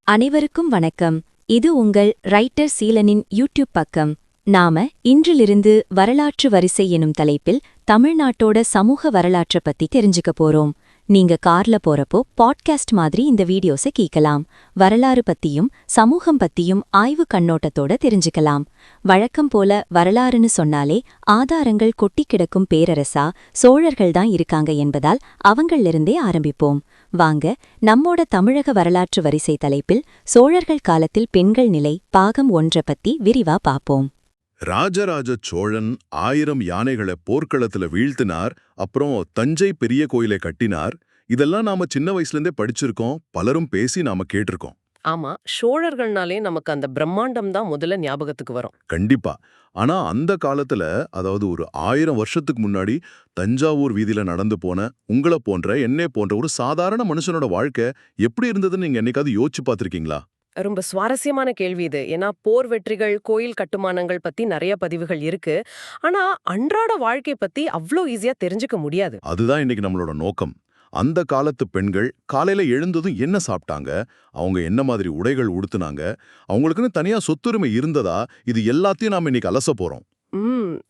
அனைவருக்கும் வணக்கம். இது உங்கள் ரைட்டர் சீலனின் யூடியூப் பக்கம். நாம இன்றிலிருந்து வரலாற்று வரிசை எனும் தலைப்பில் தமிழ்நாட்டோட சமூக வரலாற்ற பத்தி தெரிஞ்சுக்க போறோம். நீங்க கார்ல போறப்போ பாட்காஸ்ட் மாதிரி இந்த வீடியோஸை கேட்கலாம். வரலாறு பத்தியும் சமூகம் பத்தியும் ஆய்வு கண்ணோட்டத்தோட தெரிஞ்சுக்கலாம். வழக்கம் போல வரலாறுன்னு சொன்னாலே ஆதாரங்கள் கொட்டி கிடக்கும் பேரரசா சோழர்கள் தான் இருக்காங்க என்பதால் அவங்களிலிருந்தே ஆரம்பிப்போம். வாங்க, நம்மோட தமிழக வரலாற்று வரிசை தலைப்பில் சோழர்கள் காலத்தில் பெண்கள் நிலை பாகம் 1 பத்தி விரிவா பாப்போம். ராஜராஜ சோழன் 1000 யானைகளை போர்க்களத்துல வீழ்த்தினார். அப்புறம் தஞ்சை பெரிய கோயிலை கட்டினார். இதெல்லாம் நாம சின்ன வயசுலேருந்தே படிச்சிருக்கோம், பலரும் பேசி நாம கேட்டிருக்கோம். ஆமா, சோழர்கள்னாலே நமக்கு அந்த பிரம்மாண்டம் தான் முதல்ல ஞாபகத்துக்கு வரும். கண்டிப்பா. ஆனா அந்த காலத்துல, அதாவது ஒரு 1000 வருஷத்துக்கு முன்னாடி தஞ்சாவூர் வீதியில நடந்து போன உங்களை போன்ற என்னை போன்ற ஒரு சாதாரண மனுஷனோட வாழ்க்கை எப்படி இருந்ததுன்னு நீங்க என்னைக்காவது யோசிச்சு பார்த்திருக்கீங்களா? ரொம்ப சுவாரஸ்யமான கேள்வி இது. ஏன்னா போர் வெற்றிகள், கோயில் கட்டுமானங்கள் பத்தி நிறைய பதிவுகள் இருக்கு. ஆனா அன்றாட வாழ்க்கை பத்தி அவ்ளோ ஈஸியா தெரிஞ்சுக்க முடியாது. அதுதான் இன்னைக்கு நம்மளோட நோக்கம். அந்த காலத்து பெண்கள் காலையில எழுந்ததும் என்ன சாப்பிட்டாங்க, அவங்க என்ன மாதிரி உடைகள் உடுத்துனாங்க, அவங்களுக்குன்னு தனியா சொத்துரிமை இருந்ததா, இது எல்லாத்தையும் நாம இன்னைக்கு அலச போறோம்.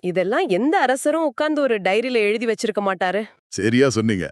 இதெல்லாம் எந்த அரசரும் உட்கார்ந்து ஒரு டைரியில எழுதி வச்சிருக்க மாட்டாரு. சரியா சொன்னீங்க.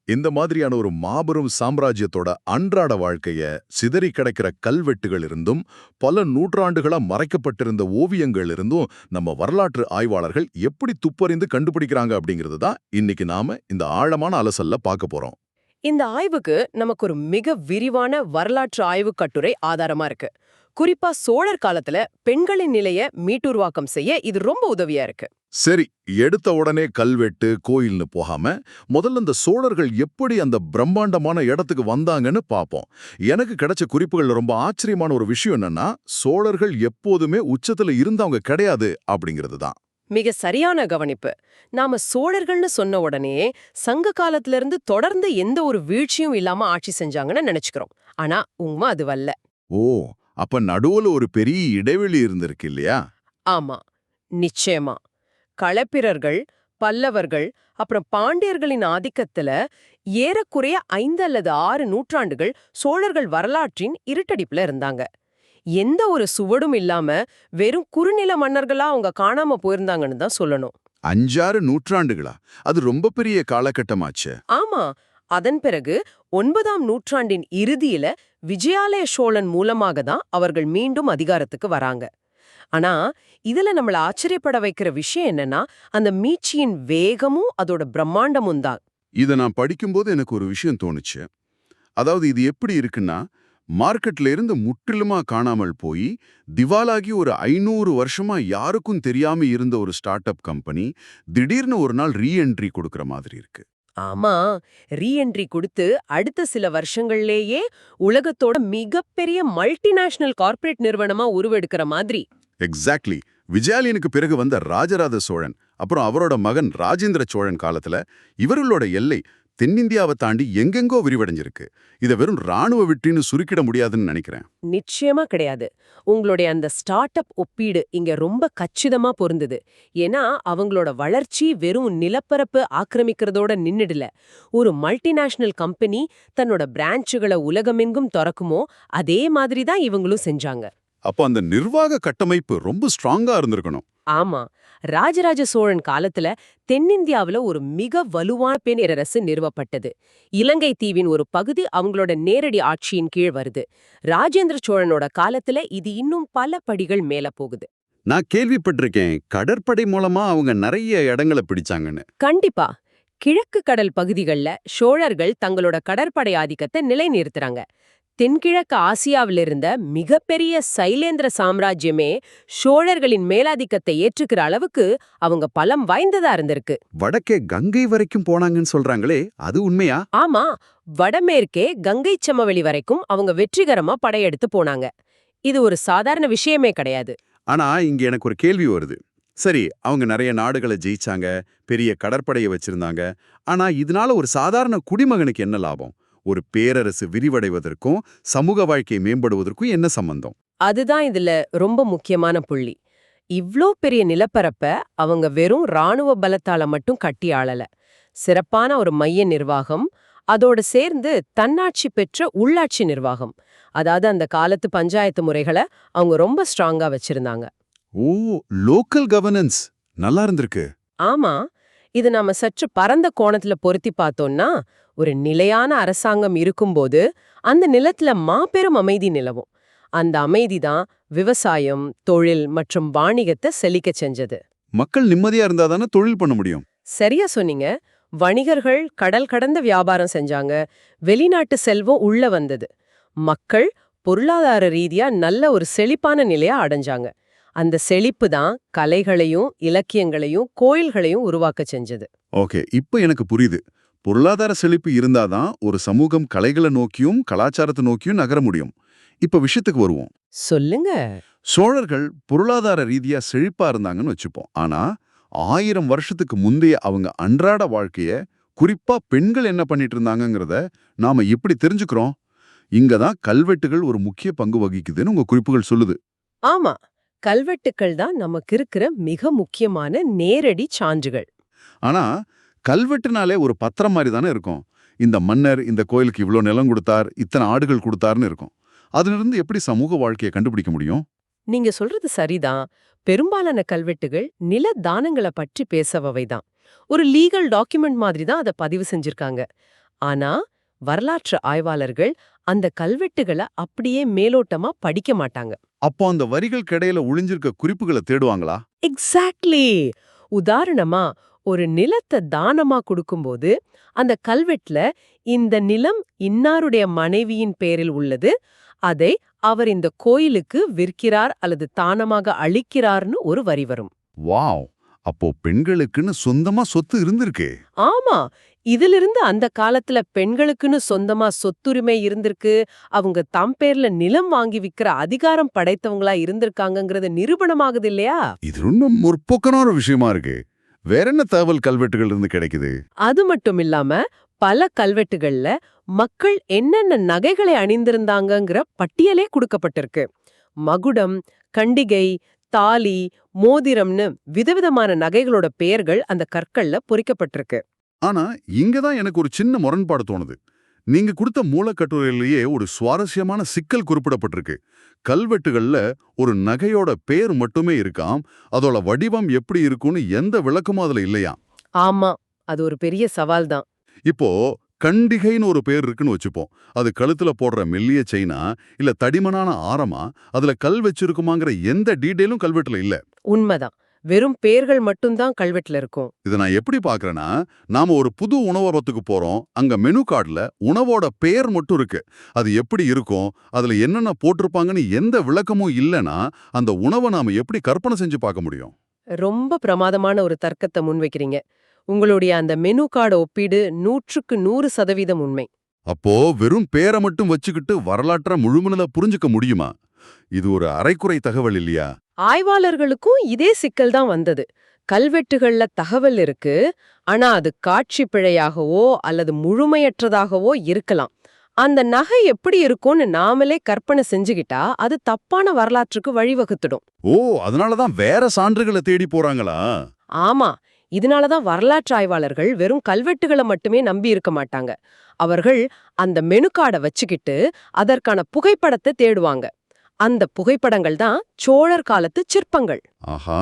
இந்த மாதிரியான ஒரு மாபெரும் சாம்ராஜ்யத்தோட அன்றாட வாழ்க்கைய சிதறி கிடக்கிற கல்வெட்டுகள் இருந்தும் பல நூற்றாண்டுகளா மறைக்கப்பட்டிருந்த ஓவியங்கள் இருந்தும் நம்ம வரலாற்று ஆய்வாளர்கள் எப்படி துப்பறிந்து கண்டுபிடிக்கிறாங்க அப்படிங்கிறது தான் இன்னைக்கு நாம இந்த ஆழமான அலசல்ல பார்க்க போறோம். இந்த ஆய்வுக்கு நமக்கு ஒரு மிக விரிவான வரலாற்று ஆய்வு கட்டுரை ஆதாரமா இருக்கு. குறிப்பா சோழர் காலத்துல பெண்களின் நிலைய மீட்டுருவாக்கம் செய்ய இது ரொம்ப உதவியா இருக்கு. சரி, எடுத்த உடனே கல்வெட்டு கோயில்னு போகாம முதல்ல இந்த சோழர்கள் எப்படி அந்த பிரம்மாண்டமான இடத்துக்கு வந்தாங்கன்னு பாப்போம். எனக்கு கிடைச்ச குறிப்புகள் ரொம்ப ஆச்சரியமான ஒரு விஷயம் என்னன்னா, சோழர்கள் எப்போதுமே உச்சத்துல இருந்தவங்க கிடையாது அப்படிங்கிறது தான். மிக சரியான கவனிப்பு. நாம சோழர்கள்னு சொன்ன உடனே சங்க காலத்துல இருந்து தொடர்ந்து எந்த ஒரு வீழ்ச்சியும் இல்லாம ஆட்சி செஞ்சாங்கன்னு நினைச்சுக்கிறோம். ஆனா உண்மை அதுவல்ல. ஓ, அப்ப நடுவுல ஒரு பெரிய இடைவெளி இருந்திருக்கு இல்லையா? ஆமா, நிச்சயமா. களப்பிரர்கள், பல்லவர்கள், அப்புறம் பாண்டியர்களின் ஆதிக்கத்துல ஏறக்குறைய 5 அல்லது 6 நூற்றாண்டுகள் சோழர்கள் வரலாற்றின் இருட்டடிப்புல இருந்தாங்க. எந்த ஒரு சுவடும் இல்லாம வெறும் குறுநில மன்னர்களா அவங்க காணாம போயிருந்தாங்கன்னு தான் சொல்லணும். 5-6 நூற்றாண்டுகளா? அது ரொம்ப பெரிய காலகட்டமாச்சு. ஆமா. அதன் பிறகு 9ஆம் நூற்றாண்டின் இறுதியில விஜயாலய சோழன் மூலமாக தான் அவர்கள் மீண்டும் அதிகாரத்துக்கு வராங்க. ஆனா இதுல நம்மள ஆச்சரியப்பட வைக்கிற விஷயம் என்னன்னா, அந்த மீட்சியின் வேகமும் அதோட பிரம்மாண்டமும் தான். இதை நான் படிக்கும்போது எனக்கு ஒரு விஷயம் தோணுச்சு. அதாவது இது எப்படி இருக்குன்னா, மார்க்கெட்ல இருந்து முற்றிலுமா காணாமல் போய் திவாலாகி ஒரு 500 வருஷமா யாருக்கும் தெரியாம இருந்த ஒரு ஸ்டார்ட் அப் கம்பெனி திடீர்னு ஒரு நாள் ரீஎன்ட்ரி கொடுக்கற மாதிரி இருக்கு. ஆமா, ரீஎன்ட்ரி கொடுத்து அடுத்த சில வருஷங்கள்லேயே உலகத்தோட மிகப்பெரிய மல்டிநேஷனல் கார்ப்பரேட் நிறுவனமா உருவெடுக்கிற மாதிரி. எக்ஸாக்ட்லி. விஜயாலயனுக்கு பிறகு வந்த ராஜராஜ சோழன், அப்புறம் அவரோட மகன் ராஜேந்திர சோழன் காலத்துல இவர்களோட எல்லை தென்னிந்தியாவை தாண்டி எங்கெங்கோ விரிவடைஞ்சிருக்கு. இதை வெறும் ராணுவ வெற்றின்னு சுருக்கிட முடியாதுன்னு நினைக்கிறேன். நிச்சயமா கிடையாது. உங்களுடைய அந்த ஸ்டார்ட் அப் ஒப்பீடு இங்க ரொம்ப கச்சிதமா பொருந்தது. ஏன்னா அவங்களோட வளர்ச்சி வெறும் நிலப்பரப்பு ஆக்கிரமிக்கிறதோட நின்னுடல. ஒரு மல்டிநேஷனல் கம்பெனி தன்னோட பிரான்ச்சுகளை உலகமெங்கும் திறக்குமோ அதே மாதிரி தான் இவங்களும் செஞ்சாங்க. அப்போ அந்த நிர்வாக கட்டமைப்பு ரொம்ப ஸ்ட்ராங்கா இருந்திருக்கணும். ஆமா, ராஜராஜ சோழன் காலத்துல தென்னிந்தியாவுல ஒரு மிக வலுவான பேரரசு நிறுவப்பட்டது. இலங்கை தீவின் ஒரு பகுதி அவங்களோட நேரடி ஆட்சியின் கீழ் வருது. ராஜேந்திர சோழனோட காலத்துல இது இன்னும் பல படிகள் மேல போகுது. நான் கேள்விப்பட்டிருக்கேன், கடற்படை மூலமா அவங்க நிறைய இடங்களை பிடிச்சாங்கன்னு. கண்டிப்பா. கிழக்கு கடல் பகுதிகள்ல சோழர்கள் தங்களோட கடற்படை ஆதிக்கத்தை நிலைநிறுத்துறாங்க. தென்கிழக்கு ஆசியாவிலிருந்த மிகப்பெரிய சைலேந்திர சாம்ராஜ்யமே சோழர்களின் மேலாதிக்கத்தை ஏற்றுக்கிற அளவுக்கு அவங்க பலம் வாய்ந்ததா இருந்திருக்கு. வடக்கே கங்கை வரைக்கும் போனாங்கன்னு சொல்றாங்களே, அது உண்மையா? ஆமா, வடமேற்கே கங்கை சமவெளி வரைக்கும் அவங்க வெற்றிகரமா படையெடுத்து போனாங்க. இது ஒரு சாதாரண விஷயமே கிடையாது. ஆனா இங்க எனக்கு ஒரு கேள்வி வருது. சரி, அவங்க நிறைய நாடுகளை ஜெயிச்சாங்க, பெரிய கடற்படையை வச்சிருந்தாங்க. ஆனா இதனால ஒரு சாதாரண குடிமகனுக்கு என்ன லாபம்? ஒரு பேரரசு விரிவடைவதற்கும் சமூக வாழ்க்கை மேம்படுவதற்கும் என்ன சம்பந்தம்? அதுதான் இதுல ரொம்ப முக்கியமான புள்ளி. இவ்ளோ பெரிய நிலப்பரப்ப அவங்க வெறும் ராணுவ பலத்தால மட்டும் கட்டி ஆளல. சிறப்பான ஒரு மைய நிர்வாகம், அதோடு சேர்ந்து தன்னாட்சி பெற்ற உள்ளாட்சி நிர்வாகம், அதாவது அந்த காலத்து பஞ்சாயத்து முறைகளை அவங்க ரொம்ப ஸ்ட்ராங்கா வச்சிருந்தாங்க. ஓ, லோக்கல் கவர்னன்ஸ் நல்லா இருந்திருக்கு. ஆமா, இது நாம சற்று பரந்த கோணத்துல பொருத்தி பார்த்தோம்னா, ஒரு நிலையான அரசாங்கம் இருக்கும்போது அந்த நிலத்துல மாபெரும் அமைதி நிலவும். அந்த அமைதி தான் விவசாயம், தொழில் மற்றும் வாணிகத்தை செழிக்க செஞ்சது. மக்கள் நிம்மதியா இருந்தா தானே தொழில் பண்ண முடியும். சரியா சொன்னீங்க. வணிகர்கள் கடல் கடந்த வியாபாரம் செஞ்சாங்க, வெளிநாட்டு செல்வம் உள்ள வந்தது. மக்கள் பொருளாதார ரீதியா நல்ல ஒரு செழிப்பான நிலையா அடைஞ்சாங்க. அந்த செழிப்பு தான் கலைகளையும் இலக்கியங்களையும் கோயில்களையும் உருவாக்க செஞ்சது. ஓகே, இப்போ எனக்கு புரியுது. பொருளாதார செழிப்பு இருந்தாதான் ஒரு சமூகம் கலைகளை நோக்கியும் கலாச்சாரத்தை நோக்கியும் நகர முடியும். இப்ப விஷயத்துக்கு வருவோம். சொல்லுங்க. சோழர்கள் பொருளாதார ரீதியா செழிப்பா இருந்தாங்கன்னு வச்சுப்போம். ஆனா 1000 வருஷத்துக்கு முந்தைய அவங்க அன்றாட வாழ்க்கைய, குறிப்பா பெண்கள் என்ன பண்ணிட்டு இருந்தாங்கங்கிறத நாம எப்படி தெரிஞ்சுக்கிறோம்? இங்கதான் கல்வெட்டுகள் ஒரு முக்கிய பங்கு வகிக்குதுன்னு உங்க குறிப்புகள் சொல்லுது. ஆமா, கல்வெட்டுக்கள் தான் நமக்கு இருக்கிற மிக முக்கியமான நேரடி சான்றுகள். ஆனா கல்வெட்டுனாலே ஒரு பத்திரம் மாதிரி தானே இருக்கும். இந்த மன்னர் இந்த கோயிலுக்கு இவ்ளோ நிலம் கொடுத்தார், இத்தனை ஆடுகள் கொடுத்தாருன்னு இருக்கும். அதிலிருந்து எப்படி சமூக வாழ்க்கையை கண்டுபிடிக்க முடியும்? நீங்க சொல்றது சரிதான். பெரும்பாலான கல்வெட்டுகள் நில தானங்களை பற்றி பேசவவைதான். ஒரு லீகல் டாக்குமெண்ட் மாதிரி தான் அதை பதிவு செஞ்சிருக்காங்க. ஆனா வரலாற்று ஆய்வாளர்கள் அந்த கல்வெட்டுகளை அப்படியே மேலோட்டமா படிக்க மாட்டாங்க. அப்போ அந்த வரிகள் கிடையில ஒளிஞ்சிருக்க குறிப்புகளை தேடுவாங்களா? எக்ஸாக்ட்லி. உதாரணமா, ஒரு நிலத்தை தானமா கொடுக்கும்போது அந்த கல்வெட்டுல இந்த நிலம் இன்னாருடைய மனைவியின் பேரில் உள்ளது, அதை அவர் இந்த கோயிலுக்கு விற்கிறார் அல்லது தானமாக அளிக்கிறார்னு ஒரு வரி வரும். வாவ்! அப்போ பெண்களுக்குன்னு சொந்தமா சொத்து இருந்திருக்கு. ஆமா, இதிலிருந்து அந்த காலத்துல பெண்களுக்குன்னு சொந்தமா சொத்துரிமை இருந்திருக்கு, அவங்க தம் பேர்ல நிலம் வாங்கி விக்கிற அதிகாரம் படைத்தவங்களா இருந்திருக்காங்கங்கறது நிரூபணமாகுது இல்லையா? இது இன்னும் முற்போக்கான ஒரு விஷயமா இருக்கு. வேற என்ன தகவல் கல்வெட்டுகள் இருந்து கிடைக்குது? அது மட்டும் இல்லாம பல கல்வெட்டுகள்ல மக்கள் என்னென்ன நகைகளை அணிந்திருந்தாங்கங்கிற பட்டியலே கொடுக்கப்பட்டிருக்கு. மகுடம், கண்டிகை, தாலி, மோதிரம்னு விதவிதமான நகைகளோட பெயர்கள் அந்த கற்கள்ல பொறிக்கப்பட்டிருக்கு. ஆனா இங்கதான் எனக்கு ஒரு சின்ன முரண்பாடு தோணுது. நீங்க கொடுத்த மூலக்கட்டுரையிலேயே ஒரு சுவாரஸ்யமான சிக்கல் குறிப்பிடப்பட்டிருக்கு. கல்வெட்டுகள்ல ஒரு நகையோட பேர் மட்டுமே இருக்காம், அதோட வடிவம் எப்படி இருக்கும்னு எந்த விளக்கமும் அதுல இல்லையா? ஆமா, அது ஒரு பெரிய சவால் தான். இப்போ கண்டிகைன்னு ஒரு பேர் இருக்குன்னு வச்சுப்போம். அது கழுத்துல போடுற மெல்லிய செயினா இல்ல தடிமனான ஆரமா, அதுல கல் வச்சிருக்குமாங்கிற எந்த டீடைலும் கல்வெட்டுல இல்ல. உண்மைதான். வெறும் பேர்கள் மட்டும்தான் கல்வெட்டுல இருக்கும். இதை நான் எப்படி பார்க்கறேன்னா, நாம ஒரு புது உணவகத்துக்கு போறோம், அங்க மெனு கார்டுல உணவோட பெயர் மட்டும் இருக்கு. அது எப்படி இருக்கும், அதுல என்னென்ன போட்டிருப்பாங்கன்னு எந்த விளக்கமும் இல்லைன்னா அந்த உணவை நாம எப்படி கற்பனை செஞ்சு பார்க்க முடியும்? ரொம்ப பிரமாதமான ஒரு தர்க்கத்தை முன்வைக்கிறீங்க. உங்களுடைய அந்த மெனு கார்டு ஒப்பீடு 100க்கு 100% உண்மை. அப்போ வெறும் பேரை மட்டும் வச்சுக்கிட்டு வரலாற்றை முழுமனதா புரிஞ்சுக்க முடியுமா? இது ஒரு அரைக்குறை தகவல் இல்லையா? ஆய்வாளர்களுக்கும் இதே சிக்கல் தான் வந்தது. கல்வெட்டுகள்ல தகவல் இருக்கு, ஆனா அது காட்சி பிழையாகவோ அல்லது முழுமையற்றதாகவோ இருக்கலாம். அந்த நகை எப்படி இருக்கும்னு நாமளே கற்பனை செஞ்சுக்கிட்டா அது தப்பான வரலாற்றுக்கு வழிவகுத்துடும். ஓ, அதனாலதான் வேற சான்றுகளை தேடி போறாங்களா? ஆமா, இதனாலதான் வரலாற்று ஆய்வாளர்கள் வெறும் கல்வெட்டுகளை மட்டுமே நம்பி இருக்க மாட்டாங்க. அவர்கள் அந்த மெனு கார்டை வச்சுக்கிட்டு அதற்கான புகைப்படத்தை தேடுவாங்க. அந்த புகைப்படங்கள் தான் சோழர் காலத்து சிற்பங்கள். ஆஹா,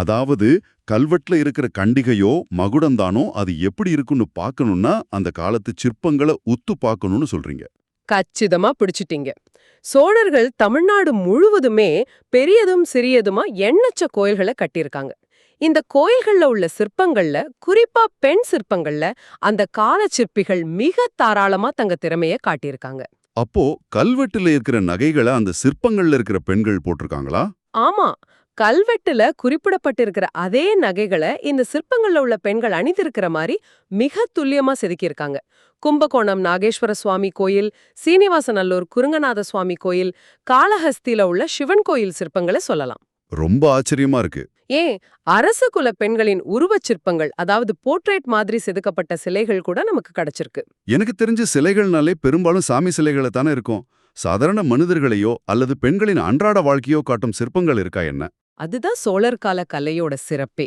அதாவது கல்வெட்டுல இருக்கிற கண்டிகையோ மகுடந்தானோ அது எப்படி இருக்குன்னு பார்க்கணும்னா அந்த காலத்து சிற்பங்களை உத்து பார்க்கணும்னு சொல்றீங்க. கச்சிதமா பிடிச்சிட்டீங்க. சோழர்கள் தமிழ்நாடு முழுவதுமே பெரியதும் சிறியதுமா எண்ணற்ற கோயில்களை கட்டியிருக்காங்க. இந்த கோயில்கள்ல உள்ள சிற்பங்கள்ல, குறிப்பா பெண் சிற்பங்கள்ல அந்த கால சிற்பிகள் மிக தாராளமா தங்க திறமைய காட்டியிருக்காங்க. அப்போ கல்வெட்டுல இருக்கிற நகைகளை அந்த சிற்பங்கள்ல இருக்கிற பெண்கள் போட்டிருக்காங்களா? ஆமா, கல்வெட்டுல குறிப்பிடப்பட்டிருக்கிற அதே நகைகளை இந்த சிற்பங்கள்ல உள்ள பெண்கள் அணிந்திருக்கிற மாதிரி மிக துல்லியமா செதுக்கியிருக்காங்க. கும்பகோணம் நாகேஸ்வர சுவாமி கோயில், சீனிவாசநல்லூர் குருங்கநாத சுவாமி கோயில், காளஹஸ்தியில உள்ள சிவன் கோயில் சிற்பங்களை சொல்லலாம். ரொம்ப ஆச்சரியமா இருக்கு. ஏன், அரச குல பெண்களின் உருவச் சிற்பங்கள், அதாவது போர்ட்ரேட் மாதிரி செதுக்கப்பட்ட சிலைகள் கூட நமக்கு கிடைச்சிருக்கு. எனக்கு தெரிஞ்ச சிலைகள்னாலே பெரும்பாலும் சாமி சிலைகளை தானே இருக்கும். சாதாரண மனிதர்களையோ அல்லது பெண்களின் அன்றாட வாழ்க்கையோ காட்டும் சிற்பங்கள் இருக்கா என்ன? அதுதான் சோழர் கால கலையோட சிறப்பே.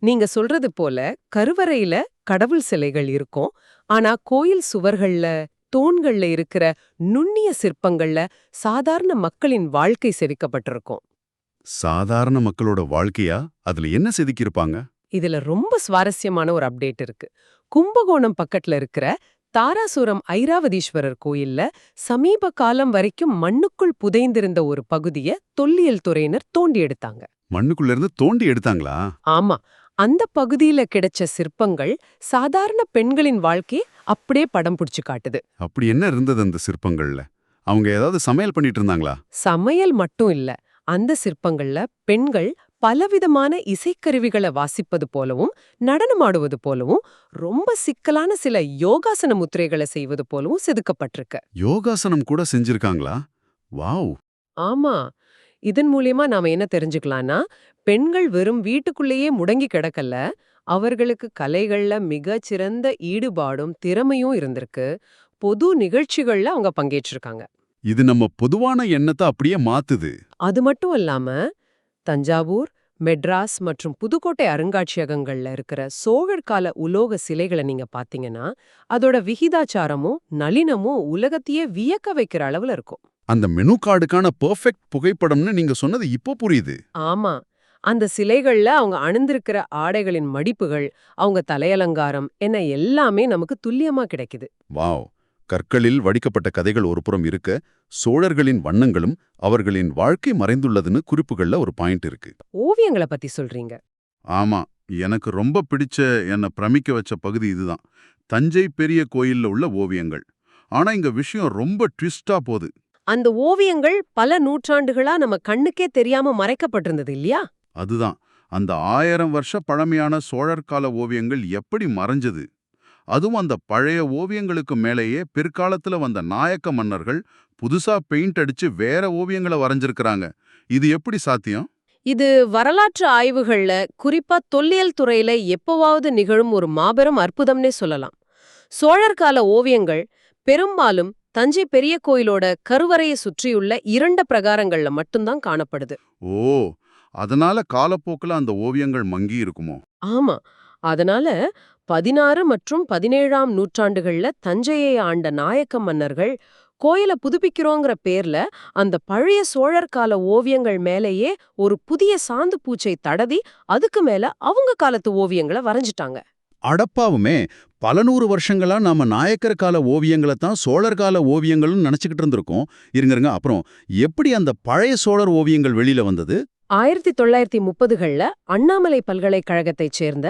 நீங்க சொல்றது போல கருவறையில கடவுள் சிலைகள் இருக்கும், ஆனா கோயில் சுவர்கள்ல தூண்கள்ல இருக்கிற நுண்ணிய சிற்பங்கள்ல சாதாரண மக்களின் வாழ்க்கை செதுக்கப்பட்டிருக்கும். சாதாரண மக்களோட வாழ்க்கையா அதுல என்ன செதுக்கியிருப்பாங்க? இதுல ரொம்ப சுவாரஸ்யமான ஒரு அப்டேட் இருக்கு. கும்பகோணம் பக்கத்துல இருக்கிற தாராசுரம் ஐராவதீஸ்வரர் கோயில்ல சமீப காலம் வரைக்கும் மண்ணுக்குள் புதைந்திருந்த ஒரு பகுதிய தொல்லியல் துறையினர் தோண்டி எடுத்தாங்க. மண்ணுக்குள்ள இருந்து தோண்டி எடுத்தாங்களா? ஆமா, அந்த பகுதியில கிடைச்ச சிற்பங்கள் சாதாரண பெண்களின் வாழ்க்கையை அப்படியே படம் பிடிச்சு காட்டுது. அப்படி என்ன இருந்தது அந்த சிற்பங்கள்ல? அவங்க ஏதாவது சமையல் பண்ணிட்டு இருந்தாங்களா? சமையல் மட்டும் இல்ல, அந்த சிற்பங்கள்ல பெண்கள் பலவிதமான இசைக்கருவிகளை வாசிப்பது போலவும் நடனமாடுவது போலவும் ரொம்ப சிக்கலான சில யோகாசன முத்திரைகளை செய்வது போலவும் செதுக்கப்பட்டிருக்கு. யோகாசனம் கூட செஞ்சிருக்காங்களா? வாவ்! ஆமா, இதன் மூலியமா நாம என்ன தெரிஞ்சுக்கலாம்னா, பெண்கள் வெறும் வீட்டுக்குள்ளேயே முடங்கி கிடக்கல, அவர்களுக்கு கலைகள்ல மிகச் சிறந்த ஈடுபாடும் திறமையும் இருந்திருக்கு. பொது நிகழ்ச்சிகள்ல அவங்க பங்கேற்றிருக்காங்க. இது நம்ம பொதுவான எண்ணத்தை அப்படியே மாத்துது. அது மட்டும் இல்லாம தஞ்சாவூர், மெட்ராஸ் மற்றும் புதுக்கோட்டை அருங்காட்சியகங்கள்ல இருக்கிற சோழர் கால உலோக சிலைகளை நீங்க பாத்தீங்கன்னா, அதோட விகிதாச்சாரமும் நளினமும் உலகத்தையே வியக்க வைக்கிற அளவுல இருக்கும். அந்த மெனு கார்டுக்கான பெர்ஃபெக்ட் புகைப்படம்னு நீங்க சொன்னது இப்போ புரியுது. ஆமா, அந்த சிலைகள்ல அவங்க அணிந்திருக்கிற ஆடைகளின் மடிப்புகள், அவங்க தலையலங்காரம் என்ன எல்லாமே நமக்கு துல்லியமா கிடைக்குது. வாவ்! கற்களில் வடிக்கப்பட்ட கதைகள் ஒருபுறம் இருக்க, சோழர்களின் வண்ணங்களும் அவர்களின் வாழ்க்கை மறைந்துள்ளதுன்னு குறிப்புகள்ல ஒரு பாயிண்ட் இருக்கு. ஓவியங்களை பத்தி சொல்றீங்க. ஆமா, எனக்கு ரொம்ப பிடிச்ச என்னை பிரமிக்க வச்ச பகுதி இதுதான். தஞ்சை பெரிய கோயில்ல உள்ள ஓவியங்கள். ஆனா இங்க விஷயம் ரொம்ப ட்விஸ்டா போகுது. அந்த ஓவியங்கள் பல நூற்றாண்டுகளா நம்ம கண்ணுக்கே தெரியாம மறைக்கப்பட்டிருந்தது இல்லையா? அதுதான், அந்த 1000 வருஷ பழமையான சோழர் கால ஓவியங்கள் எப்படி மறைஞ்சது? அதுவும் அந்த பழைய ஓவியங்களுக்கு மேலேயே பிற்காலத்துல வந்த நாயக்க மன்னர்கள் புதுசா பெயிண்ட் அடிச்சு வேற ஓவியங்களை வரைஞ்சிருக்கிறாங்க. இது எப்படி சாத்தியம்? இது வரலாற்று ஆய்வுகள்ல, குறிப்பா தொல்லியல் துறையில எப்பவாவது நிகழும் ஒரு மாபெரும் அற்புதம்னே சொல்லலாம். சோழர் கால ஓவியங்கள் பெரும்பாலும் தஞ்சை பெரிய கோயிலோட கருவறையை சுற்றியுள்ள 2 பிரகாரங்கள்ல மட்டும்தான் காணப்படுது. ஓ, அதனால காலப்போக்குல அந்த ஓவியங்கள் மங்கி இருக்குமோ? ஆமா, அதனால 16 மற்றும் 17ஆம் நூற்றாண்டுகள்ல தஞ்சையை ஆண்ட நாயக்க மன்னர்கள் கோயிலை புதுப்பிக்கிறோங்கிற பேர்ல அந்த பழைய சோழர் கால ஓவியங்கள் மேலேயே ஒரு புதிய சாந்து பூச்சை தடவி அதுக்கு மேல அவங்க காலத்து ஓவியங்களை வரைஞ்சிட்டாங்க. அடப்பாவுமே, பல 100 வருஷங்களா நாம நாயக்கர் கால ஓவியங்களை தான் சோழர் கால ஓவியங்கள்னு நினைச்சுக்கிட்டு இருந்திருக்கோம். இருங்க, அப்புறம் எப்படி அந்த பழைய சோழர் ஓவியங்கள் வெளியில வந்தது? 1930கள்ல அண்ணாமலை பல்கலைக்கழகத்தைச் சேர்ந்த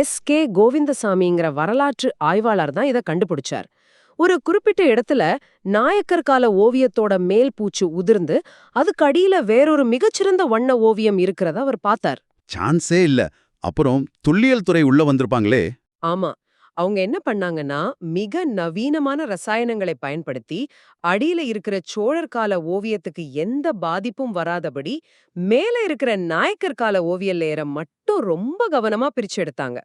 S.K. கோவிந்தசாமிங்கிற வரலாற்று ஆய்வாளர் தான் இதை கண்டுபிடிச்சார். ஒரு குறிப்பிட்ட இடத்துல நாயக்கர் கால ஓவியத்தோட மேல் பூச்சு உதிர்ந்து அதுக்கு அடியில வேறொரு மிகச்சிறந்த வண்ண ஓவியம் இருக்கிறத அவர் பார்த்தார். சான்ஸே இல்ல. அப்புறம் துல்லியல் துறை உள்ள வந்திருப்பாங்களே. ஆமா, அவங்க என்ன பண்ணாங்கன்னா, மிக நவீனமான ரசாயனங்களை பயன்படுத்தி அடியில இருக்கிற சோழர் கால ஓவியத்துக்கு எந்த பாதிப்பும் வராதபடி மேல இருக்கிற நாயக்கர் கால ஓவிய லேயரை மட்டும் ரொம்ப கவனமா பிரிச்சு எடுத்தாங்க.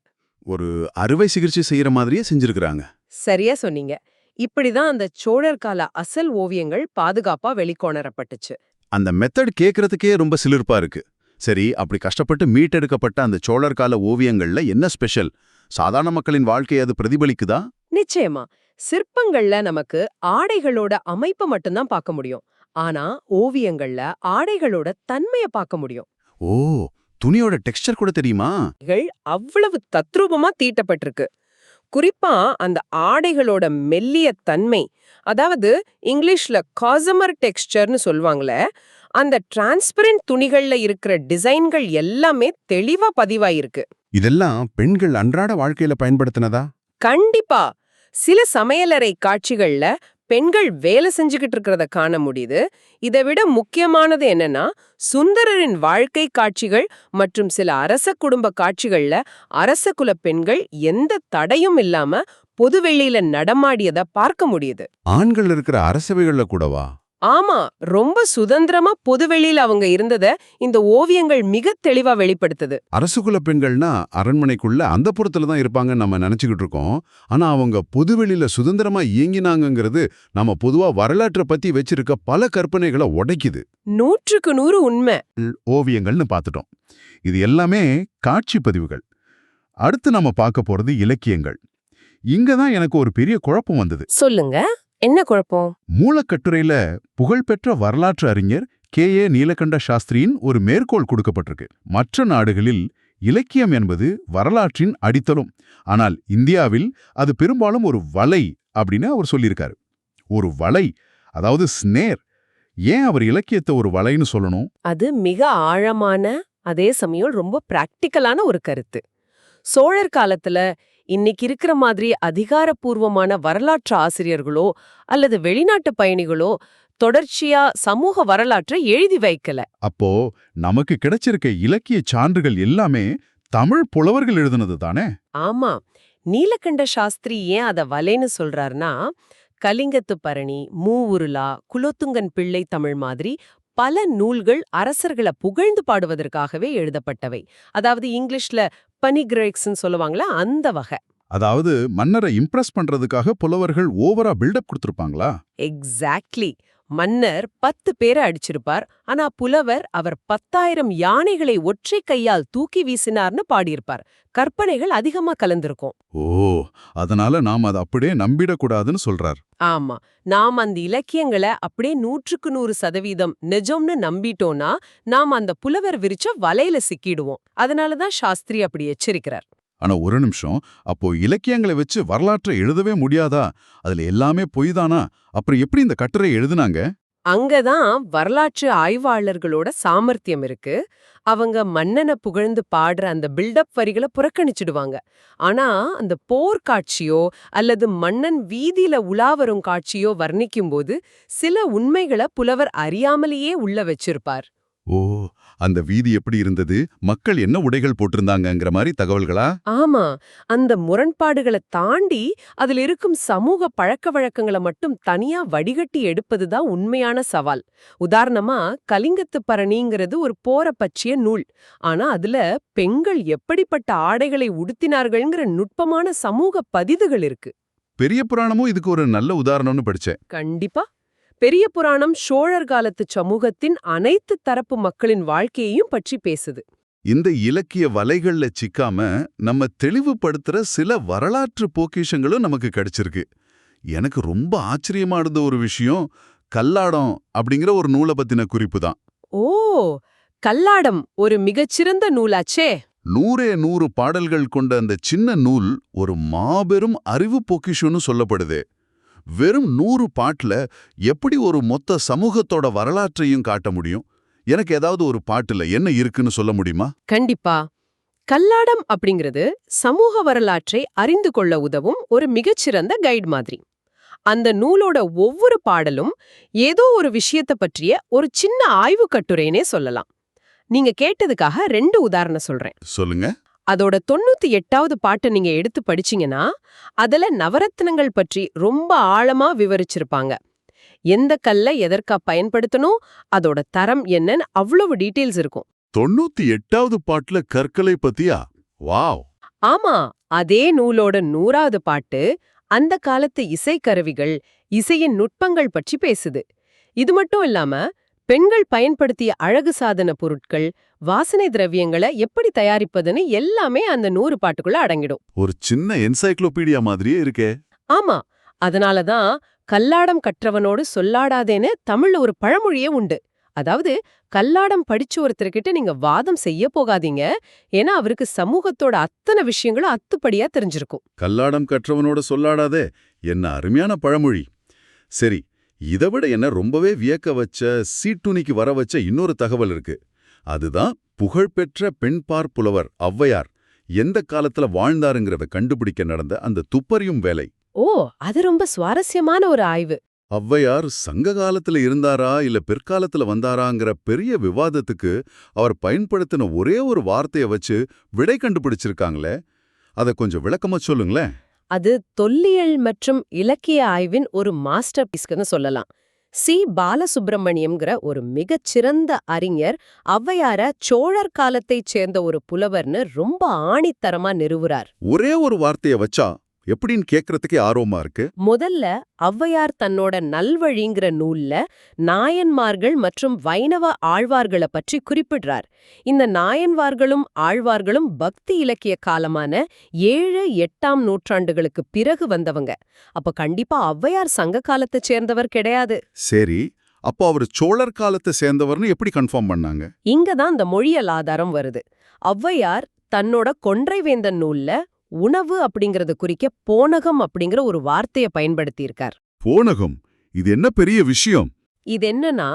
ஒரு அறுவை சிகிச்சை செய்யற மாதிரியே செஞ்சிருக்கிறாங்க. சரியா சொன்னீங்க. இப்படிதான் அந்த சோழர் கால அசல் ஓவியங்கள் பாதுகாப்பா வெளிக்கொணரப்பட்டுச்சு. அந்த மெத்தட் கேக்குறதுக்கே ரொம்ப சிலிர்ப்பா இருக்கு. சரி, அப்படி கஷ்டப்பட்டு மீட்டெடுக்கப்பட்ட அந்த சோழர் கால ஓவியங்கள்ல என்ன ஸ்பெஷல்? சாதாரண மக்களின் வாழ்க்கையை அது பிரதிபலிக்குதா? நிச்சயமா, சிற்பங்கள்ல நமக்கு ஆடைகளோட அமைப்பை மட்டும்தான் பார்க்க முடியும். ஆனா ஓவியங்கள்ல ஆடைகளோட தன்மையை பார்க்க முடியும். ஓ, துணியோட டெக்ஸ்சர் கூட தெரியுமா? அவ்வளவு தத்ரூபமா தீட்டப்பட்டிருக்கு. குறிப்பா அந்த ஆடைகளோட மெல்லிய தன்மை, அதாவது இங்கிலீஷ்ல காசமர் டெக்ஸ்சர்னு சொல்வாங்களே, அந்த டிரான்ஸ்பரண்ட் துணிகள்ல இருக்கிற டிசைன்கள் எல்லாமே தெளிவா பதிவாயிருக்கு. இதெல்லாம் பெண்கள் அன்றாட வாழ்க்கையில பயன்படுத்தினதா? கண்டிப்பா, சில சமையலறை காட்சிகள்ல பெண்கள் வேலை செஞ்சுக்கிட்டு இருக்கிறத காண முடியுது. இதை விட முக்கியமானது என்னன்னா, சுந்தரரின் வாழ்க்கை காட்சிகள் மற்றும் சில அரச குடும்ப காட்சிகள்ல அரச குல பெண்கள் எந்த தடையும் இல்லாம பொதுவெளியில நடமாடியத பார்க்க முடியுது. ஆண்கள் இருக்கிற அரசவைகள்ல கூடவா? ஆமா, ரொம்ப சுதந்திரமா பொதுவெளியில அவங்க இருந்தத இந்த ஓவியங்கள் மிக தெளிவா வெளிப்படுத்துது. அரசுகுல பெண்கள்னா அரண்மனைக்குள்ள அந்த புறத்துல தான் இருப்பாங்கன்னு நம்ம நினைச்சுக்கிட்டு இருக்கோம். ஆனா அவங்க பொதுவெளியில சுதந்திரமா இயங்கினாங்கிறது நம்ம பொதுவா வரலாற்றை பத்தி வச்சிருக்க பல கற்பனைகளை உடைக்குது. 100க்கு 100 உண்மை. ஓவியங்கள்னு பார்த்துட்டோம். இது எல்லாமே காட்சி பதிவுகள். அடுத்து நம்ம பார்க்க போறது இலக்கியங்கள். இங்க தான் எனக்கு ஒரு பெரிய குழப்பம் வந்தது. சொல்லுங்க. என்ன குழப்பம்? மூலக்கட்டுரையில புகழ்பெற்ற வரலாற்று அறிஞர் K.A. நீலகண்ட சாஸ்திரியின் ஒரு மேற்கோள் கொடுக்கப்பட்டிருக்கு. மற்ற நாடுகளில் இலக்கியம் என்பது வரலாற்றின் அடித்தளம், ஆனால் இந்தியாவில் அது பெரும்பாலும் ஒரு வலை அப்படின்னு அவர் சொல்லியிருக்காரு. ஒரு வலை, அதாவது ஸ்னேர். ஏன் அவர் இலக்கியத்தை ஒரு வலைன்னு சொல்லணும்? அது மிக ஆழமான, அதே சமயம் ரொம்ப பிராக்டிக்கலான ஒரு கருத்து. சோழர் காலத்துல இன்னைக்கு இருக்கிற மாதிரி அதிகாரப்பூர்வமான வரலாற்று ஆசிரியர்களோ அல்லது வெளிநாட்டு பயணிகளோ தொடர்ச்சியா சமூக வரலாற்றை எழுதி வைக்கல. அப்போ நமக்கு கிடைச்சிருக்க இலக்கிய சான்றுகள் எல்லாமே தமிழ் புலவர்கள் எழுதுனது தானே? ஆமா, நீலகண்ட சாஸ்திரி ஏன் அத வலைன்னு சொல்றாருன்னா, கலிங்கத்து பரணி, மூவுருளா, குலோத்துங்கன் பிள்ளை தமிழ் மாதிரி பல நூல்கள் அரசர்களை புகழ்ந்து பாடுவதற்காகவே எழுதப்பட்டவை. அதாவது இங்கிலீஷ்ல பனிகிரேக்ஸ்ன்னு சொல்லுவாங்களா, அந்த வகை. அதாவது மன்னரை இம்ப்ரெஸ் பண்றதுக்காக புலவர்கள் ஓவரா பில்டப் கொடுத்திருப்பாங்களா? எக்ஸாக்ட்லி. மன்னர் 10 பேரை அடிச்சிருப்பார், ஆனா புலவர் அவர் 10,000 யானைகளை ஒற்றை கையால் தூக்கி வீசினார்னு பாடியிருப்பார். கற்பனைகள் அதிகமா கலந்திருக்கும். ஓ, அதனால நாம் அதை அப்படியே நம்பிடக்கூடாதுன்னு சொல்றார். ஆமா, நாம் அந்த இலக்கியங்களை அப்படியே 100% நிஜம்னு நம்பிட்டோம்னா நாம் அந்த புலவர் விரிச்ச வலையில சிக்கிடுவோம். அதனாலதான் சாஸ்திரி அப்படி எச்சரிக்கிறார். ஆனா ஒரு நிமிஷம், அப்போ இலக்கியங்களை வச்சு வரலாற்றை எழுதவே முடியாதா? அதுல எல்லாமே பொய் தானா? அப்புறம் எப்படி இந்த கட்டுரை எழுதுனாங்க? அங்கதான் வரலாற்று ஆய்வாளர்களோட சாமர்த்தியம் இருக்கு. அவங்க மன்னனை புகழ்ந்து பாடுற அந்த பில்டப் வரிகளை புறக்கணிச்சிடுவாங்க. ஆனா அந்த போர் காட்சியோ அல்லது மன்னன் வீதியில உலா வரும் காட்சியோ வர்ணிக்கும்போது சில உண்மைகளை புலவர் அறியாமலேயே உள்ள வச்சிருப்பார். ஓ, அந்த வீதி எப்படி இருந்தது, மக்கள் என்ன உடைகள் போட்டிருந்தாங்கங்கிற மாதிரி தகவல்களா? ஆமா, அந்த முரண்பாடுகளை தாண்டி அதுல இருக்கும் சமூக பழக்க வழக்கங்களை மட்டும் தனியா வடிகட்டி எடுப்பதுதான் உண்மையான சவால். உதாரணமா, கலிங்கத்து பரணிங்கிறது ஒரு போர பற்றிய நூல். ஆனா அதுல பெண்கள் எப்படிப்பட்ட ஆடைகளை உடுத்தினார்கள்ங்கிற நுட்பமான சமூக பதிவுகள் இருக்கு. பெரிய புராணமும் இதுக்கு ஒரு நல்ல உதாரணம்னு படிச்சேன். கண்டிப்பா. பெரிய புராணம் சோழர் காலத்து சமூகத்தின் அனைத்து தரப்பு மக்களின் வாழ்க்கையையும் பற்றி பேசுது. இந்த இலக்கிய வலைகள்ல சிக்காம நம்ம தெளிவுபடுத்துற சில வரலாற்று பொக்கிஷங்களும் நமக்கு கிடைச்சிருக்கு. எனக்கு ரொம்ப ஆச்சரியமா இருந்த ஒரு விஷயம் கல்லாடம் அப்படிங்கிற ஒரு நூலை பத்தின குறிப்பு தான். ஓ, கல்லாடம் ஒரு மிகச்சிறந்த நூலாச்சே. 100 பாடல்கள் கொண்ட அந்த சின்ன நூல் ஒரு மாபெரும் அறிவு பொக்கிஷம்னு சொல்லப்படுது. வெறும் 100 பாட்டுல எப்படி ஒரு மொத்த சமூகத்தோட வரலாற்றையும் காட்ட முடியும்? எனக்கு ஏதாவது ஒரு பாட்டுல என்ன இருக்குன்னு சொல்ல முடியுமா? கண்டிப்பா. கல்லாடம் அப்படிங்கிறது சமூக வரலாற்றை அறிந்து கொள்ள உதவும் ஒரு மிகச்சிறந்த கைட் மாதிரி. அந்த நூலோட ஒவ்வொரு பாடலும் ஏதோ ஒரு விஷயத்தை பற்றிய ஒரு சின்ன ஆய்வு கட்டுரைனே சொல்லலாம். நீங்க கேட்டதுக்காக 2 உதாரணம் சொல்றேன். சொல்லுங்க. அதோட 98வது பாட்டை நீங்க எடுத்து படிச்சீங்கன்னா அதுல நவரத்னங்கள் பற்றி ரொம்ப ஆழமா விவரிச்சிருப்பாங்க. எந்த கல்லை எதற்கா பயன்படுத்தணும், அதோட தரம் என்னன்னு அவ்வளவு டீட்டெயில்ஸ் இருக்கும். 98வது பாட்டுல கற்களை பத்தியா? வாவ்! ஆமா, அதே நூலோட 100வது பாட்டு அந்த காலத்து இசைக்கருவிகள், இசையின் நுட்பங்கள் பற்றி பேசுது. இது மட்டும் இல்லாம பெண்கள் பயன்படுத்திய அழகு சாதன பொருட்கள், வாசனை திரவியங்களை எப்படி தயாரிப்பதுன்னு எல்லாமே அந்த 100 பாட்டுக்குள்ள அடங்கிடும். ஒரு சின்ன என்சைக்ளோபீடியா மாதிரியே இருக்கே. ஆமா, அதனாலதான் கல்லாடம் கற்றவனோடு சொல்லாடாதேன்னு தமிழ்ல ஒரு பழமொழியே உண்டு. அதாவது கல்லாடம் படிச்ச ஒருத்தர்கிட்ட நீங்க வாதம் செய்ய போகாதீங்க, ஏன்னா அவருக்கு சமூகத்தோட அத்தனை விஷயங்களும் அத்துப்படியா தெரிஞ்சிருக்கும். கல்லாடம் கற்றவனோட சொல்லாடாதே, என்ன அருமையான பழமொழி. சரி, இதைவிட என்ன ரொம்பவே வியக்க வச்ச, சீட்டுனிக்கு வர வச்ச இன்னொரு தகவல் இருக்கு. அதுதான் புகழ்பெற்ற பெண்பார் புலவர் ஔவையார் எந்த காலத்துல வாழ்ந்தாருங்கிறத கண்டுபிடிக்க நடந்த அந்த துப்பறியும் வேலை. ஓ, அது ரொம்ப சுவாரஸ்யமான ஒரு ஆய்வு. ஔவையார் சங்க காலத்துல இருந்தாரா இல்ல பிற்காலத்துல வந்தாராங்கிற பெரிய விவாதத்துக்கு அவர் பயன்படுத்தின ஒரே ஒரு வார்த்தைய வச்சு விடை கண்டுபிடிச்சிருக்காங்களே, அத கொஞ்சம் விளக்கமா சொல்லுங்களேன். அது தொல்லியல் மற்றும் இலக்கிய ஆய்வின் ஒரு மாஸ்டர் பீஸ்க்குன்னு சொல்லலாம். சி. பாலசுப்ரமணியம்ங்கிற ஒரு மிகச்சிறந்த அறிஞர் ஔவையார சோழர் காலத்தைச் சேர்ந்த ஒரு புலவர்னு ரொம்ப ஆணித்தரமா நிறுவுறார். ஒரே ஒரு வார்த்தைய வச்சா எப்படின்னு கேட்கறதுக்கே ஆர்வமா இருக்கு. முதல்ல ஔவையார் தன்னோட நல்வழிங்கிற நூல்ல நாயன்மார்கள் மற்றும் வைணவ ஆழ்வார்களை பற்றி குறிப்பிடுறார். இந்த நாயன்மார்களும் ஆழ்வார்களும் பக்தி இலக்கிய காலமான 7, 8ஆம் நூற்றாண்டுகளுக்கு பிறகு வந்தவங்க. அப்ப கண்டிப்பா ஔவையார் சங்க காலத்தை சேர்ந்தவர் கிடையாது. சரி, அப்போ அவர் சோழர் காலத்தை சேர்ந்தவர்னு எப்படி கன்ஃபார்ம் பண்ணாங்க? இங்கதான் இந்த மொழியல் ஆதாரம் வருது. ஔவையார் தன்னோட கொன்றைவேந்தன் நூல்ல உணவு அப்படிங்கறது குறிக்க போனகம் அப்படிங்கிற ஒரு வார்த்தையை பயன்படுத்தியிருக்கார். போனகம், இது என்ன பெரிய விஷயம்? இது என்னன்னா,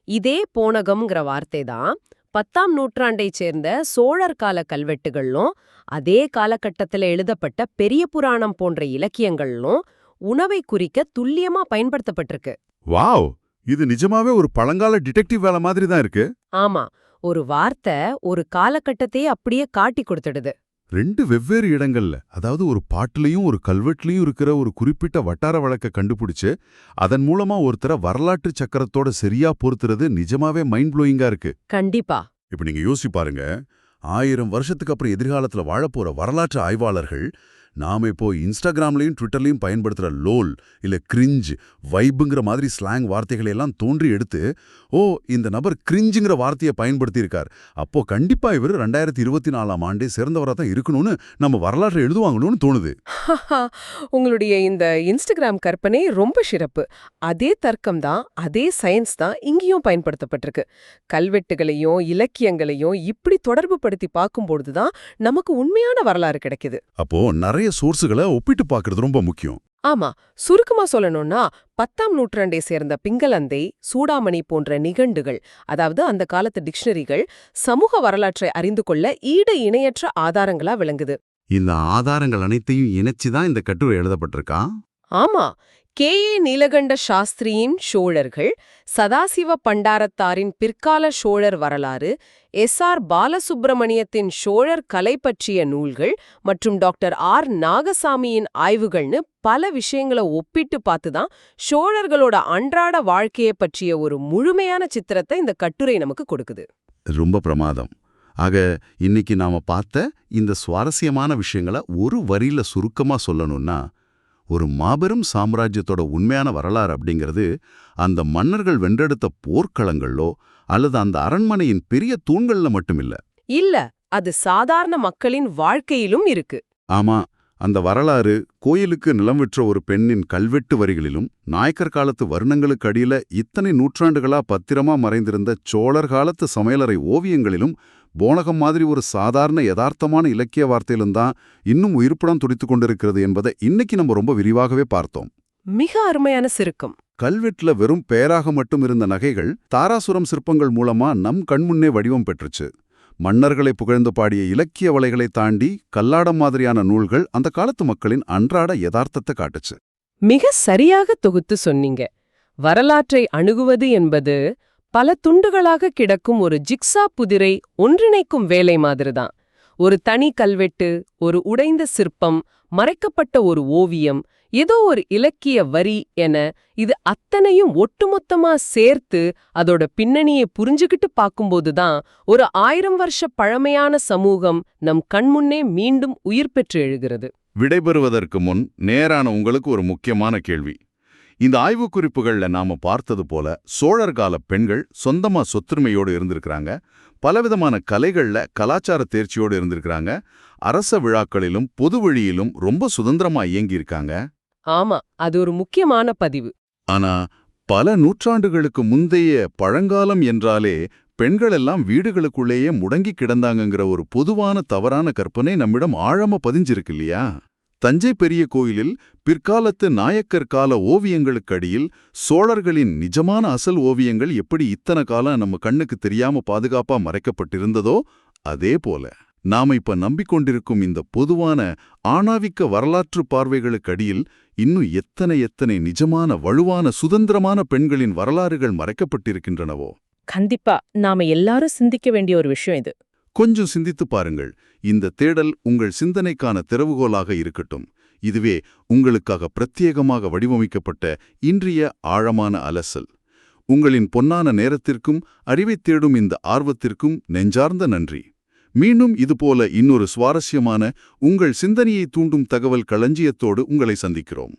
இதே போனகம்ங்கிற வார்த்தை தான் 10ஆம் நூற்றாண்டைச் சேர்ந்த சோழர் கால கல்வெட்டுகளிலும் அதே காலகட்டத்துல எழுதப்பட்ட பெரிய புராணம் போன்ற இலக்கியங்களிலும் உணவை குறிக்க துல்லியமா பயன்படுத்தப்பட்டிருக்கு. வாவ், இது நிஜமாவே ஒரு பழங்கால டிடெக்டிவ் வேலை மாதிரி தான் இருக்கு. ஆமா, ஒரு வார்த்தை ஒரு காலகட்டத்தையே அப்படியே காட்டி கொடுத்துடுது. 2 வெவ்வேறு இடங்கள்ல, அதாவது ஒரு பாட்டுலயும் ஒரு கல்வெட்டுலயும் இருக்கிற ஒரு குறிப்பிட்ட வட்டார வழக்க கண்டுபிடிச்சு அதன் மூலமா ஒருத்தர வரலாற்று சக்கரத்தோட சரியா பொறுத்துறது நிஜமாவே மைண்ட் ப்ளோயிங்கா இருக்கு. கண்டிப்பா. இப்ப நீங்க யோசிச்சு பாருங்க, 1000 வருஷத்துக்கு அப்புறம் எதிர்காலத்துல வாழப்போற வரலாற்று ஆய்வாளர்கள் நாம இப்போ இன்ஸ்டாகிராம்லயும் ட்விட்டர்லயும் பயன்படுத்துற லோல் இல்ல கிரிஞ்ச், வைப்புங்கிற மாதிரி ஸ்லாங் வார்த்தைகளை எல்லாம் தோன்றி எடுத்து, ஓ இந்த நபர் கிரிஞ்சுங்கிற வார்த்தையை பயன்படுத்தி இருக்கார், அப்போ கண்டிப்பா இவர் 2024ஆம் ஆண்டே சிறந்தவரா தான் இருக்கணும்னு நம்ம வரலாற்றை எழுதுவாங்கன்னு தோணுது. உங்களுடைய இந்த இன்ஸ்டாகிராம் கற்பனை ரொம்ப சிறப்பு. அதே தர்க்கம் தான், அதே சயின்ஸ் தான் இங்கேயும் பயன்படுத்தப்பட்டிருக்கு. கல்வெட்டுகளையும் இலக்கியங்களையும் இப்படி தொடர்பு படுத்தி பார்க்கும்பொழுதுதான் நமக்கு உண்மையான வரலாறு கிடைக்குது. அப்போ நிறைய சோர்ஸுகளை ஒப்பிட்டு பார்க்கறது ரொம்ப முக்கியம். ஆமா, சுருக்கமா சொல்லணும்னா 10ஆம் நூற்றாண்டை சேர்ந்த பிங்களந்தை, சூடாமணி போன்ற நிகண்டுகள், அதாவது அந்த காலத்து டிக்ஷனரிகள் சமூக வரலாற்றை அறிந்து கொள்ள ஈடு இணையற்ற ஆதாரங்களா விளங்குது. இந்த ஆதாரங்கள் அனைத்தையும் இணைச்சுதான் இந்த கட்டுரை எழுதப்பட்டிருக்கா? ஆமா, கே.ஏ. நீலகண்ட சாஸ்திரியின் சோழர்கள், சதாசிவ பண்டாரத்தாரின் பிற்கால சோழர் வரலாறு, எஸ்.ஆர். பாலசுப்பிரமணியத்தின் சோழர் கலை பற்றிய நூல்கள் மற்றும் டாக்டர் ஆர். நாகசாமியின் ஆய்வுகள்னு பல விஷயங்களை ஒப்பிட்டு பார்த்துதான் சோழர்களோட அன்றாட வாழ்க்கையை பற்றிய ஒரு முழுமையான சித்திரத்தை இந்த கட்டுரை நமக்கு கொடுக்குது. ரொம்ப பிரமாதம். ஆக இன்னைக்கு நாம பார்த்த இந்த சுவாரஸ்யமான விஷயங்களை ஒரு வரியில சுருக்கமா சொல்லணும்னா, ஒரு மாபெரும் சாம்ராஜ்யத்தோட உண்மையான வரலாறு அப்படிங்கிறது அந்த மன்னர்கள் வென்றெடுத்த போர்க்களங்களோ அல்லது அந்த அரண்மனையின் பெரிய தூண்கள்ல மட்டுமில்ல. இல்ல, அது சாதாரண மக்களின் வாழ்க்கையிலும் இருக்கு. ஆமா, அந்த வரலாறு கோயிலுக்கு நிலம் விற்ற ஒரு பெண்ணின் கல்வெட்டு வரிகளிலும், நாயக்கர் காலத்து வர்ணங்களுக்கு அடியில இத்தனை நூற்றாண்டுகளா பத்திரமா மறைந்திருந்த சோழர் காலத்து சமையலறை ஓவியங்களிலும், போனகம் மாதிரி ஒரு சாதாரண யதார்த்தமான இலக்கிய வார்த்தையிலும் தான் இன்னும் உயிர்ப்புடன் துடித்துக் கொண்டிருக்கிறது என்பதை இன்னைக்கு நம்ம ரொம்ப விரிவாகவே பார்த்தோம். மிக அருமையான சிறுக்கம். கல்வெட்டுல வெறும் பெயராக மட்டும் இருந்த நகைகள் தாராசுரம் சிற்பங்கள் மூலமா நம் கண்முன்னே வடிவம் பெற்றுச்சு. மன்னர்களை புகழ்ந்து பாடிய இலக்கிய வலைகளை தாண்டி கல்லாடம் மாதிரியான நூல்கள் அந்த காலத்து மக்களின் அன்றாட யதார்த்தத்தை காட்டுச்சு. மிக சரியாக தொகுத்து சொன்னீங்க. வரலாற்றை அணுகுவது என்பது பல துண்டுகளாக கிடக்கும் ஒரு ஜிக்ஸா புதிரை ஒன்றிணைக்கும் வேலை மாதிரிதான். ஒரு தனி கல்வெட்டு, ஒரு உடைந்த சிற்பம், மறைக்கப்பட்ட ஒரு ஓவியம், ஏதோ ஒரு இலக்கிய வரி என இது அத்தனையும் ஒட்டுமொத்தமா சேர்த்து அதோட பின்னணியை புரிஞ்சுகிட்டு பார்க்கும்போதுதான் ஒரு 1000 வருஷ பழமையான சமூகம் நம் கண்முன்னே மீண்டும் உயிர் பெற்று எழுகிறது. விடைபெறுவதற்கு முன் நேரான உங்களுக்கு ஒரு முக்கியமான கேள்வி. இந்த ஆய்வுக் குறிப்புகள்ல நாம பார்த்தது போல சோழர் கால பெண்கள் சொந்தமா சொத்துரிமையோடு இருந்திருக்கிறாங்க, பலவிதமான கலைகள்ல கலாச்சார தேர்ச்சியோடு இருந்திருக்கிறாங்க, அரச விழாக்களிலும் பொது வழியிலும் ரொம்ப சுதந்திரமா இயங்கியிருக்காங்க. ஆமா, அது ஒரு முக்கியமான பதிவு. ஆனா பல நூற்றாண்டுகளுக்கு முந்தைய பழங்காலம் என்றாலே பெண்கள் எல்லாம் வீடுகளுக்குள்ளேயே முடங்கி கிடந்தாங்கங்கிற ஒரு பொதுவான தவறான கற்பனை நம்மிடம் ஆழமா பதிஞ்சிருக்கு இல்லையா? தஞ்சை பெரிய கோயிலில் பிற்காலத்து நாயக்கர் கால ஓவியங்களுக்கு அடியில் சோழர்களின் நிஜமான அசல் ஓவியங்கள் எப்படி இத்தனை காலம் நம்ம கண்ணுக்கு தெரியாம பாதுகாப்பா மறைக்கப்பட்டிருந்ததோ, அதே போல நாம இப்ப நம்பிக்கொண்டிருக்கும் இந்த பொதுவான ஆணாவிக்க வரலாற்று பார்வைகளுக்கு அடியில் இன்னும் எத்தனை நிஜமான வலுவான சுதந்திரமான பெண்களின் வரலாறுகள் மறைக்கப்பட்டிருக்கின்றனவோ. கண்டிப்பா நாம எல்லாரும் சிந்திக்க வேண்டிய ஒரு விஷயம் இது. கொஞ்சம் சிந்தித்து பாருங்கள். இந்த தேடல் உங்கள் சிந்தனைக்கான திறவுகோலாக இருக்கட்டும். இதுவே உங்களுக்காக பிரத்யேகமாக வடிவமைக்கப்பட்ட இன்றைய ஆழமான அலசல். உங்களின் பொன்னான நேரத்திற்கும் அறிவைத் தேடும் இந்த ஆர்வத்திற்கும் நெஞ்சார்ந்த நன்றி. மீண்டும் இதுபோல இன்னொரு சுவாரஸ்யமான உங்கள் சிந்தனையை தூண்டும் தகவல் களஞ்சியத்தோடு உங்களை சந்திக்கிறோம்.